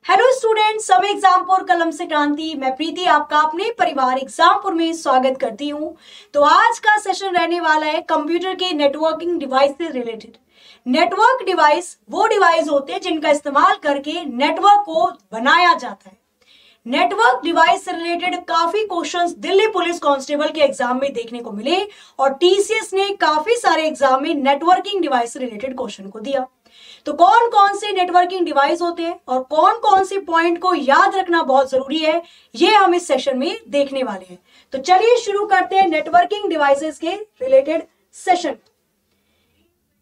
Hello students, सब एग्जामपुर कलम से क्रांति। मैं प्रीति आपका अपने परिवार एग्जामपुर में स्वागत करती हूं। तो आज का सेशन रहने वाला है कंप्यूटर के नेटवर्किंग डिवाइस से रिलेटेड। नेटवर्क डिवाइस वो डिवाइस होते हैं जिनका इस्तेमाल करके नेटवर्क को बनाया जाता है। नेटवर्क डिवाइस से रिलेटेड काफी क्वेश्चंस दिल्ली पुलिस कांस्टेबल के एग्जाम में देखने को मिले और टीसीएस ने काफी सारे एग्जाम में नेटवर्किंग डिवाइस से रिलेटेड क्वेश्चन को दिया। तो कौन कौन से नेटवर्किंग डिवाइस होते हैं और कौन कौन से पॉइंट को याद रखना बहुत जरूरी है, ये हम इस सेशन में देखने वाले हैं। तो चलिए शुरू करते हैं नेटवर्किंग डिवाइसेस के रिलेटेड सेशन।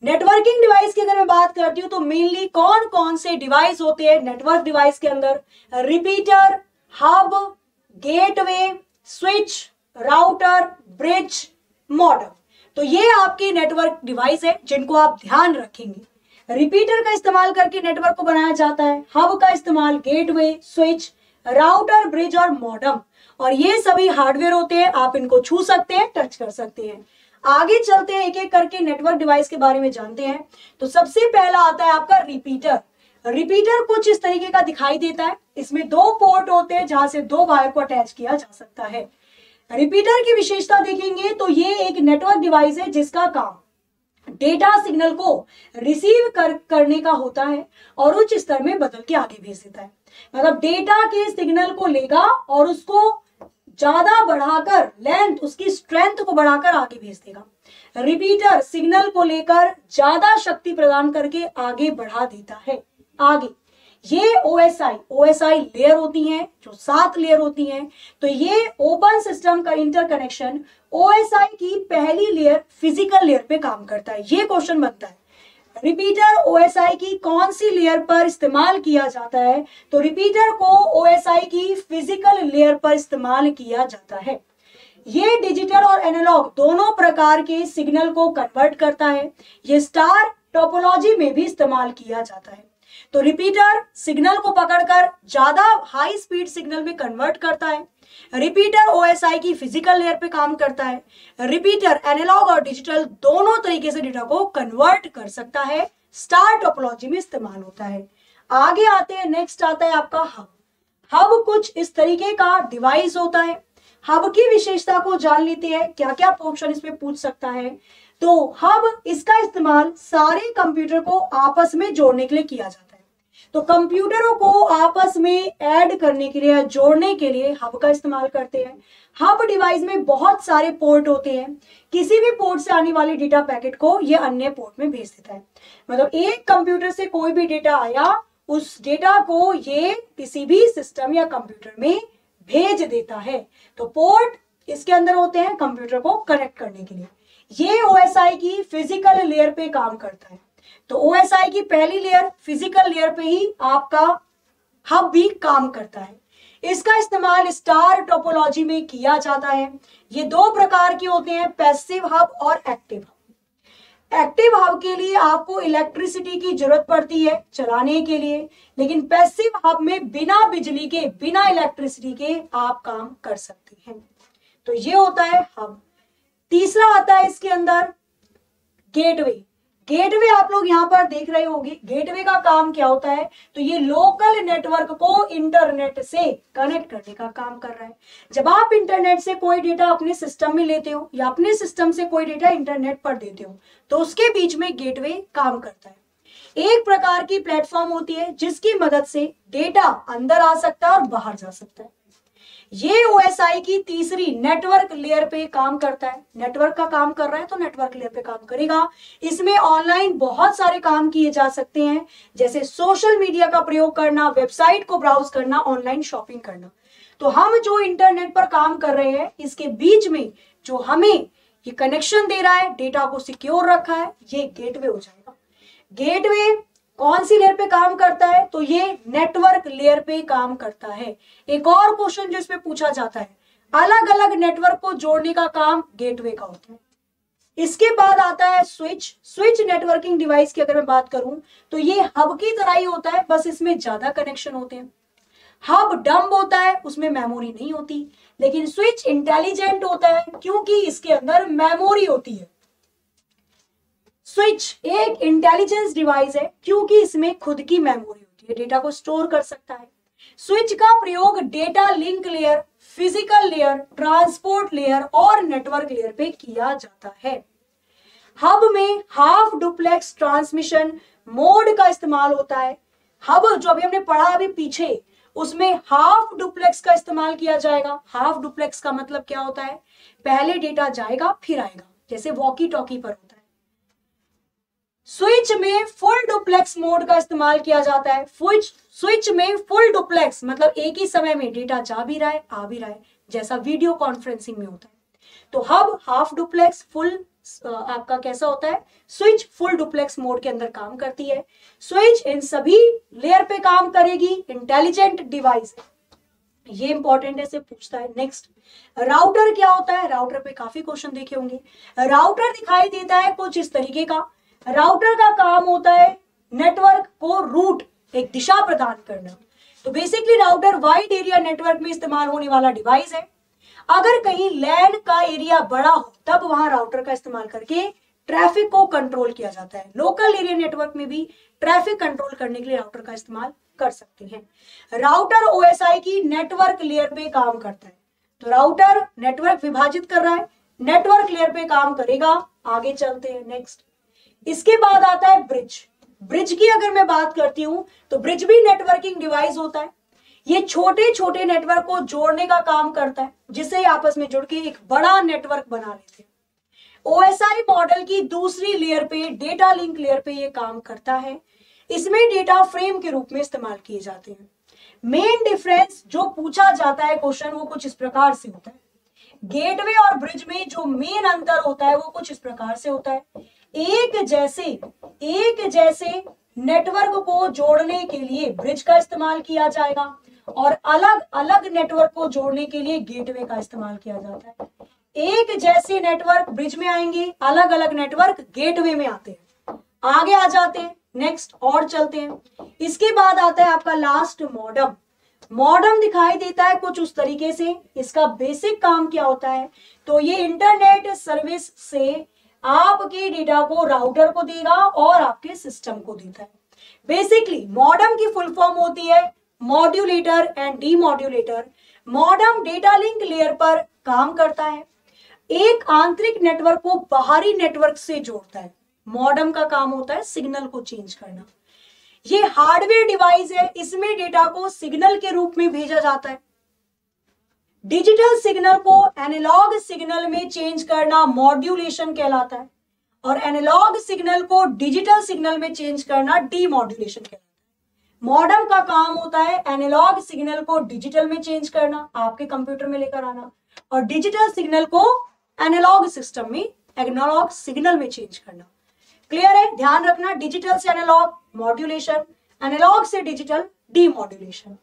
नेटवर्किंग डिवाइस की अगर मैं बात करती हूं तो मेनली कौन कौन से डिवाइस होते हैं नेटवर्क डिवाइस के अंदर? Repeater, hub, gateway, switch, router, bridge, modem. तो ये आपके नेटवर्क डिवाइस है जिनको आप ध्यान रखेंगे। रिपीटर का इस्तेमाल करके नेटवर्क को बनाया जाता है, हब का इस्तेमाल गेटवे, स्विच, राउटर, ब्रिज और मॉडेम, और ये सभी हार्डवेयर होते हैं। आप इनको छू सकते हैं, टच कर सकते हैं। आगे चलते हैं, एक एक करके नेटवर्क डिवाइस के बारे में जानते हैं। तो सबसे पहला आता है आपका रिपीटर। रिपीटर कुछ इस तरीके का दिखाई देता है। इसमें दो पोर्ट होते हैं जहां से दो वायर को अटैच किया जा सकता है। रिपीटर की विशेषता देखेंगे तो ये एक नेटवर्क डिवाइस है जिसका काम डेटा सिग्नल को रिसीव करने का होता है और उच्च स्तर में बदल के आगे भेज देता है। मतलब डेटा के सिग्नल को लेगा और उसको ज्यादा बढ़ाकर लेंथ, उसकी स्ट्रेंथ को बढ़ाकर आगे भेज देगा। रिपीटर सिग्नल को लेकर ज्यादा शक्ति प्रदान करके आगे बढ़ा देता है। आगे ये ओएसआई लेयर होती हैं, जो 7 लेयर होती हैं। तो ये ओपन सिस्टम का इंटरकनेक्शन ओएसआई की पहली लेयर फिजिकल लेयर पे काम करता है। ये क्वेश्चन बनता है, रिपीटर ओएसआई की कौन सी लेयर पर इस्तेमाल किया जाता है? तो रिपीटर को ओएसआई की फिजिकल लेयर पर इस्तेमाल किया जाता है। ये डिजिटल और एनालॉग दोनों प्रकार के सिग्नल को कन्वर्ट करता है। ये स्टार टोपोलॉजी में भी इस्तेमाल किया जाता है। तो रिपीटर सिग्नल को पकड़कर ज्यादा हाई स्पीड सिग्नल में कन्वर्ट करता है। रिपीटर ओएसआई की फिजिकल लेयर पे काम करता है। रिपीटर एनालॉग और डिजिटल दोनों तरीके से डेटा को कन्वर्ट कर सकता है। स्टार टोपोलॉजी में इस्तेमाल होता है। आगे आते हैं, नेक्स्ट आता है आपका हब। हब कुछ इस तरीके का डिवाइस होता है। हब की विशेषता को जान लेते हैं, क्या क्या ऑप्शन इसमें पूछ सकता है। तो हब, इसका इस्तेमाल सारे कंप्यूटर को आपस में जोड़ने के लिए किया जाता है। तो कंप्यूटरों को आपस में ऐड करने के लिए या जोड़ने के लिए हब का इस्तेमाल करते हैं। हब डिवाइस में बहुत सारे पोर्ट होते हैं। किसी भी पोर्ट से आने वाले डेटा पैकेट को ये अन्य पोर्ट में भेज देता है। मतलब एक कंप्यूटर से कोई भी डेटा आया, उस डेटा को ये किसी भी सिस्टम या कंप्यूटर में भेज देता है। तो पोर्ट इसके अंदर होते हैं कंप्यूटर को कनेक्ट करने के लिए। ये ओएसआई की फिजिकल लेयर पे काम करता है। तो ओएसआई की पहली लेयर फिजिकल लेयर पे ही आपका हब भी काम करता है। इसका इस्तेमाल स्टार टोपोलॉजी में किया जाता है। ये दो प्रकार के होते हैं, पैसिव हब और एक्टिव हब। एक्टिव हब के लिए आपको इलेक्ट्रिसिटी की जरूरत पड़ती है चलाने के लिए, लेकिन पैसिव हब में बिना बिजली के, बिना इलेक्ट्रिसिटी के आप काम कर सकते हैं। तो ये होता है हब। तीसरा आता है इसके अंदर गेटवे। गेटवे आप लोग यहां पर देख रहे होंगे। गेटवे का काम क्या होता है? तो ये लोकल नेटवर्क को इंटरनेट से कनेक्ट करने का काम कर रहा है। जब आप इंटरनेट से कोई डेटा अपने सिस्टम में लेते हो या अपने सिस्टम से कोई डेटा इंटरनेट पर देते हो, तो उसके बीच में गेटवे काम करता है। एक प्रकार की प्लेटफॉर्म होती है जिसकी मदद से डेटा अंदर आ सकता है और बाहर जा सकता है। ये ओएसआई की तीसरी नेटवर्क लेयर पे काम करता है। नेटवर्क का काम कर रहा है तो नेटवर्क लेयर पे काम करेगा। इसमें ऑनलाइन बहुत सारे काम किए जा सकते हैं, जैसे सोशल मीडिया का प्रयोग करना, वेबसाइट को ब्राउज करना, ऑनलाइन शॉपिंग करना। तो हम जो इंटरनेट पर काम कर रहे हैं, इसके बीच में जो हमें ये कनेक्शन दे रहा है, डेटा को सिक्योर रखा है, ये गेटवे हो जाएगा। गेटवे कौन सी लेयर पे काम करता है? तो ये नेटवर्क लेयर पे काम करता है। एक और क्वेश्चन जो इसमें पूछा जाता है, अलग अलग नेटवर्क को जोड़ने का काम गेटवे का होता है। इसके बाद आता है स्विच। स्विच नेटवर्किंग डिवाइस की अगर मैं बात करूं तो ये हब की तरह ही होता है, बस इसमें ज्यादा कनेक्शन होते हैं। हब डम्ब होता है, उसमें मेमोरी नहीं होती, लेकिन स्विच इंटेलिजेंट होता है क्योंकि इसके अंदर मेमोरी होती है। स्विच एक इंटेलिजेंस डिवाइस है क्योंकि इसमें खुद की मेमोरी होती है। ये डेटा को स्टोर कर सकता है। स्विच का प्रयोग data link layer, physical layer, transport layer और नेटवर्क लेयर पे किया जाता है। हब में हाफ डुप्लेक्स ट्रांसमिशन मोड का इस्तेमाल होता है। हब जो अभी हमने पढ़ा अभी पीछे, उसमें हाफ डुप्लेक्स का इस्तेमाल किया जाएगा। हाफ डुप्लेक्स का मतलब क्या होता है? पहले डेटा जाएगा फिर आएगा, जैसे वॉकी टॉकी पर होता है। स्विच में फुल डुप्लेक्स मोड का इस्तेमाल किया जाता है। स्विच में फुल डुप्लेक्स मतलब एक ही समय में डेटा जा भी रहा है आ भी रहा है, जैसा वीडियो कॉन्फ्रेंसिंग में होता है। तो हब हाफ डुप्लेक्स, फुल आपका कैसा होता है? स्विच फुल डुप्लेक्स मोड के अंदर काम करती है। स्विच इन सभी लेयर पे काम करेगी। इंटेलिजेंट डिवाइस, ये इंपॉर्टेंट है, से पूछता है। नेक्स्ट, राउटर क्या होता है? राउटर पे काफी क्वेश्चन देखे होंगे। राउटर दिखाई देता है कुछ इस तरीके का। राउटर का काम होता है नेटवर्क को रूट, एक दिशा प्रदान करना। तो basically router wide area network में इस्तेमाल होने वाला डिवाइस है। अगर कहीं लैन का एरिया बड़ा हो तब वहां राउटर का इस्तेमाल करके ट्रैफिक को कंट्रोल किया जाता है। लोकल एरिया नेटवर्क में भी ट्रैफिक कंट्रोल करने के लिए राउटर का इस्तेमाल कर सकते हैं। राउटर ओएसआई की नेटवर्क लेयर पे काम करता है। तो राउटर नेटवर्क विभाजित कर रहा है, नेटवर्क लेयर पे काम करेगा। आगे चलते हैं। नेक्स्ट, इसके बाद आता है ब्रिज। ब्रिज की अगर मैं बात करती हूं तो ब्रिज भी नेटवर्किंग डिवाइस होता है। ये छोटे छोटे नेटवर्क को जोड़ने का काम करता है, जिससे आपस में जुड़ के एक बड़ा नेटवर्क बना लेते हैं। ओएसआई मॉडल की दूसरी लेयर पे, डेटा लिंक लेयर पे ये काम करता है। इसमें डेटा फ्रेम के रूप में इस्तेमाल किए जाते हैं। मेन डिफरेंस जो पूछा जाता है क्वेश्चन, वो कुछ इस प्रकार से होता है। गेटवे और ब्रिज में जो मेन अंतर होता है वो कुछ इस प्रकार से होता है। एक जैसे नेटवर्क को जोड़ने के लिए ब्रिज का इस्तेमाल किया जाएगा और अलग अलग नेटवर्क को जोड़ने के लिए गेटवे का इस्तेमाल किया जाता है। एक जैसे नेटवर्क ब्रिज में आएंगे, अलग अलग नेटवर्क गेटवे में आते हैं। आगे आ जाते हैं। नेक्स्ट और चलते हैं। इसके बाद आता है आपका लास्ट मॉडम। मॉडम दिखाई देता है कुछ उस तरीके से। इसका बेसिक काम क्या होता है? तो ये इंटरनेट सर्विस से आपके डेटा को राउटर को देगा और आपके सिस्टम को देता है। बेसिकली मॉडम की फुल फॉर्म होती है modulator and demodulator. Modem data link layer पर काम करता है, एक आंतरिक नेटवर्क को बाहरी नेटवर्क से जोड़ता है। मॉडम का काम होता है सिग्नल को चेंज करना। ये हार्डवेयर डिवाइस है, इसमें डेटा को सिग्नल के रूप में भेजा जाता है। डिजिटल सिग्नल को एनालॉग सिग्नल में चेंज करना मॉड्यूलेशन कहलाता है और एनालॉग सिग्नल को डिजिटल सिग्नल में चेंज करना डीमॉड्यूलेशन कहलाता है। मॉडम का काम होता है एनालॉग सिग्नल को डिजिटल में चेंज करना, आपके कंप्यूटर में लेकर आना, और डिजिटल सिग्नल को एनालॉग सिस्टम में, एनालॉग सिग्नल में चेंज करना। क्लियर है? ध्यान रखना, डिजिटल से एनालॉग मॉड्यूलेशन, एनालॉग से डिजिटल डीमॉड्यूलेशन।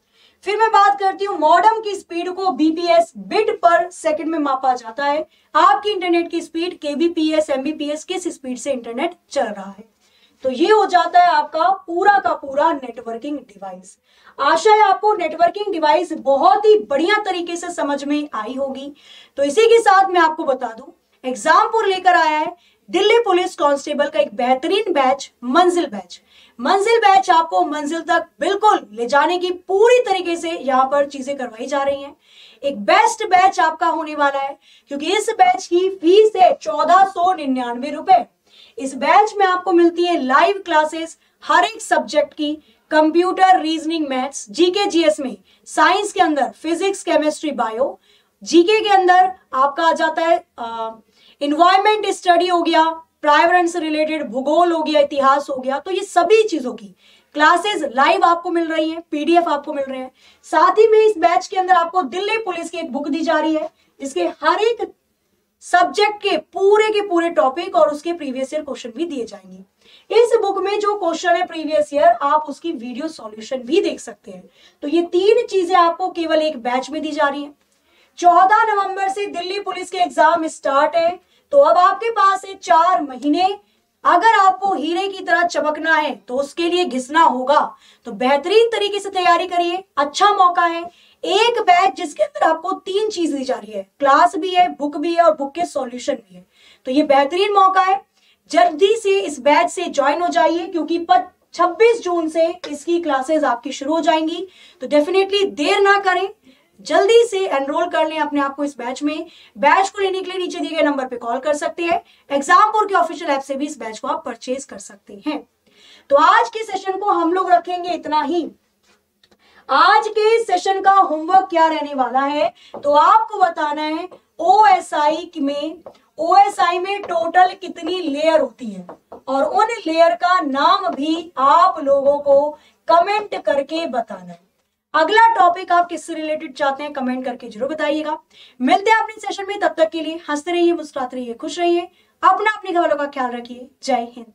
फिर मैं बात करती हूं मॉडम की स्पीड को बीपीएस, बिट पर सेकंड में मापा जाता है। आपकी इंटरनेट की स्पीड केबीपीएस, एमबीपीएस, किस स्पीड से इंटरनेट चल रहा है। तो ये हो जाता है आपका पूरा का पूरा नेटवर्किंग डिवाइस। आशा है आपको नेटवर्किंग डिवाइस बहुत ही बढ़िया तरीके से समझ में आई होगी। तो इसी के साथ मैं आपको बता दूं, एग्जामपुर लेकर आया है दिल्ली पुलिस कांस्टेबल का एक बेहतरीन बैच, मंजिल बैच। मंजिल बैच आपको मंजिल तक बिल्कुल ले जाने की पूरी तरीके से यहाँ पर चीजें करवाई जा रही हैं। एक बेस्ट बैच आपका होने वाला है, क्योंकि इस बैच की फीस है 1499 रुपए। इस बैच में आपको मिलती है लाइव क्लासेस हर एक सब्जेक्ट की, computer, reasoning, maths, GK GS में, साइंस के अंदर फिजिक्स, केमिस्ट्री, बायो, जीके के अंदर आपका आ जाता है इन्वायरमेंट स्टडी हो गया, पर्यावरण से रिलेटेड भूगोल हो गया, इतिहास हो गया। तो ये सभी चीजों की क्लासेस लाइव आपको मिल रही हैं, पीडीएफ आपको मिल रहे हैं। साथ ही में इस बैच के अंदर आपको दिल्ली पुलिस की एक बुक दी जा रही है, जिसके हर एक सब्जेक्ट के पूरे टॉपिक और उसके प्रीवियस ईयर क्वेश्चन भी दिए जाएंगे। इस बुक में जो क्वेश्चन है प्रीवियस ईयर, आप उसकी वीडियो सॉल्यूशन भी देख सकते हैं। तो ये तीन चीजें आपको केवल एक बैच में दी जा रही है। 14 नवंबर से दिल्ली पुलिस के एग्जाम स्टार्ट है, तो अब आपके पास है 4 महीने। अगर आपको हीरे की तरह चमकना है तो उसके लिए घिसना होगा, तो बेहतरीन तरीके से तैयारी करिए। अच्छा मौका है, एक बैच जिसके अंदर आपको 3 चीज दी जा रही है, क्लास भी है, बुक भी है और बुक के सॉल्यूशन भी है। तो ये बेहतरीन मौका है, जल्दी से इस बैच से ज्वाइन हो जाइए, क्योंकि 26 जून से इसकी क्लासेस आपकी शुरू हो जाएंगी। तो डेफिनेटली देर ना करें, जल्दी से एनरोल कर लें अपने आप को इस बैच में। बैच को लेने के लिए नीचे दिए गए नंबर पे कॉल कर सकते हैं। एग्जामपुर के ऑफिशियल ऐप से भी इस बैच को आप परचेज कर सकते हैं। तो आज के सेशन को हम लोग रखेंगे इतना ही। आज के सेशन का होमवर्क क्या रहने वाला है, तो आपको बताना है ओएसआई में टोटल कितनी लेयर होती है, और उन लेयर का नाम भी आप लोगों को कमेंट करके बताना है। अगला टॉपिक आप किससे रिलेटेड चाहते हैं कमेंट करके जरूर बताइएगा। मिलते हैं अपने सेशन में, तब तक के लिए हंसते रहिए, मुस्कुराते रहिए, खुश रहिए, अपने घरों का ख्याल रखिए। जय हिंद।